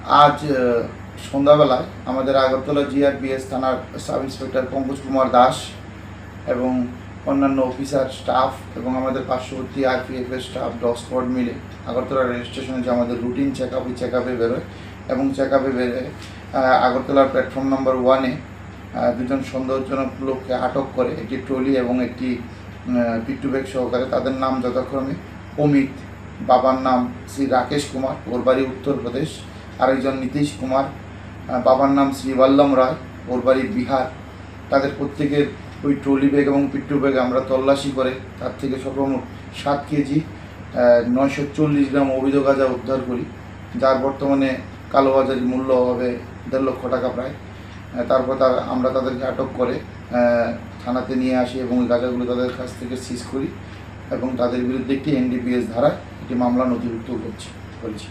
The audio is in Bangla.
আজ সন্ধ্যাবেলায় আমাদের আগরতলা জিআরপিএস থানার সাব ইন্সপেক্টর পঙ্কজ কুমার দাস এবং অন্যান্য অফিসার স্টাফ এবং আমাদের পার্শ্ববর্তী আরপিএফের স্টাফ ডগ স্কোয়াড মিলে আগরতলা রেল স্টেশনে যে আমাদের রুটিন চেকআপে বেরোয় এবং চেকআপে বেরোয় আগরতলার প্ল্যাটফর্ম নাম্বার 1-এ দুজন সন্দেহজনক লোককে আটক করে একটি ট্রলি এবং একটি পিট্টু ব্যাগ সহকারে। তাদের নাম যথাক্রমে অমিত, বাবার নাম শ্রী রাকেশ কুমার, ওর বাড়ি উত্তরপ্রদেশ, আরেকজন নীতিশ কুমার, বাবার নাম শ্রী বল্লম রায়, ওর বাড়ি বিহার। তাদের প্রত্যেকের ওই ট্রলি ব্যাগ এবং পিট্টু ব্যাগ আমরা তল্লাশি করে তার থেকে সর্বমোট 7 কেজি 940 গ্রাম অবৈধ গাঁজা উদ্ধার করি, যার বর্তমানে কালোবাজারি মূল্য হবে 1.5 লক্ষ টাকা প্রায়। তারপর আমরা তাদেরকে আটক করে থানাতে নিয়ে আসি এবং ওই গাঁজাগুলো তাদের কাছ থেকে সিজ করি এবং তাদের বিরুদ্ধে একটি এনডিপিএস ধারায় একটি মামলা নথিভুক্ত করেছি।